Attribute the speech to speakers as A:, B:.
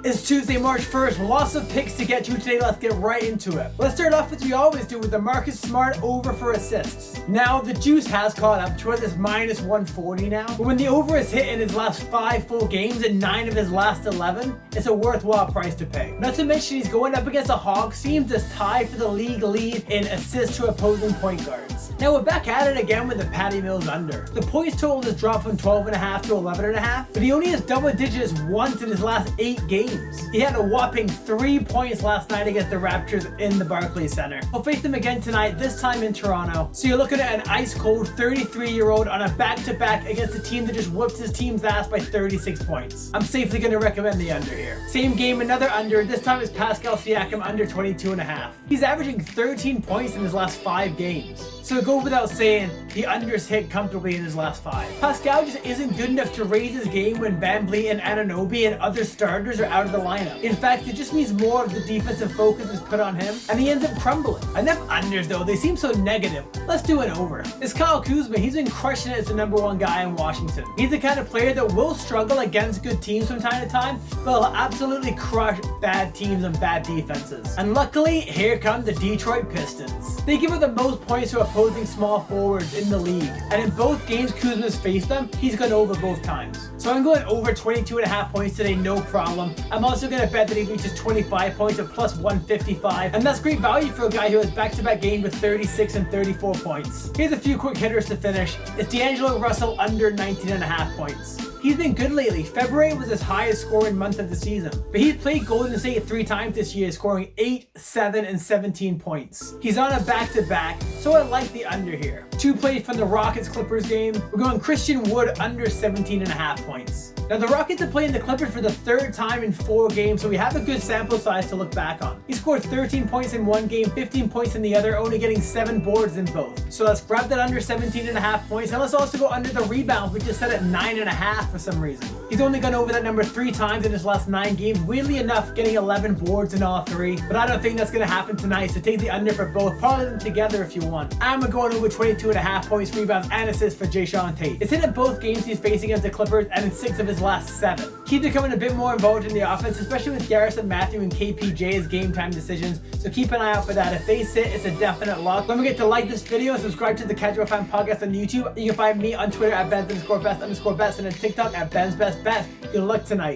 A: It's Tuesday, March 1st. Lots of picks to get to today. Let's get right into it. Let's start off as we always do with the Marcus Smart over for assists. Now, the juice has caught up to us. It's minus 140 now. But when the over is hit in his last 5 full games and 9 of his last 11, it's a worthwhile price to pay. Not to mention he's going up against a Hawks team that's tied for the league lead in assists to opposing point guards. Now we're back at it again with the Patty Mills under. The points total has dropped from 12.5 to 11.5, but he only has double digits once in his last 8 games. He had a whopping 3 points last night against the Raptors in the Barclays Center. We'll face them again tonight, this time in Toronto. So you're looking at an ice-cold 33-year-old on a back-to-back against a team that just whooped his team's ass by 36 points. I'm safely going to recommend the under here. Same game, another under. This time it's Pascal Siakam under 22.5. He's averaging 13 points in his last 5 games. So it goes without saying, the unders hit comfortably in his last 5. Pascal just isn't good enough to raise his game when VanVleet and Anunoby and other starters are out of the lineup. In fact, it just means more of the defensive focus is put on him, and he ends up crumbling. Enough unders though, they seem so negative. Let's do an over. It's Kyle Kuzma. He's been crushing it as the #1 guy in Washington. He's the kind of player that will struggle against good teams from time to time, but will absolutely crush bad teams and bad defenses. And luckily, here come the Detroit Pistons. They give up the most points to opposing small forwards in the league, and in both games Kuzma's faced them, he's gone over both times. So I'm going over 22.5 points today, no problem. I'm also going to bet that he reaches 25 points at plus 155, and that's great value for a guy who has back-to-back games with 36 and 34 points. Here's a few quick hitters to finish. It's DAngelo Russell under 19.5 points. He's been good lately. February was his highest scoring month of the season, but he's played Golden State 3 times this year, scoring 8, 7, and 17 points. He's on a back-to-back, so I like the under here. 2 plays from the Rockets-Clippers game. We're going Christian Wood under 17.5 points. Now the Rockets are playing the Clippers for the 3rd time in 4 games, so we have a good sample size to look back on. He scored 13 points in one game, 15 points in the other, only getting 7 boards in both. So let's grab that under 17.5 points, and let's also go under the rebounds, which is set at 9.5 for some reason. He's only gone over that number 3 times in his last 9 games, weirdly enough getting 11 boards in all 3, but I don't think that's going to happen tonight, so take the under for both, parlay them together if you want. I'm going over 22.5 points, rebounds, and assists for Jae'Sean Tate. It's hit in both games he's faced against the Clippers, and in 6 of his last 7. Keep becoming a bit more involved in the offense, especially with Garrison Matthew and KPJ's game time decisions, so keep an eye out for that. If they sit, it's a definite lock. Don't forget to like this video and subscribe to the Casual Fan Podcast on YouTube. You can find me on Twitter at Ben's_best_best and on TikTok at Ben's Best Bet. Good luck tonight.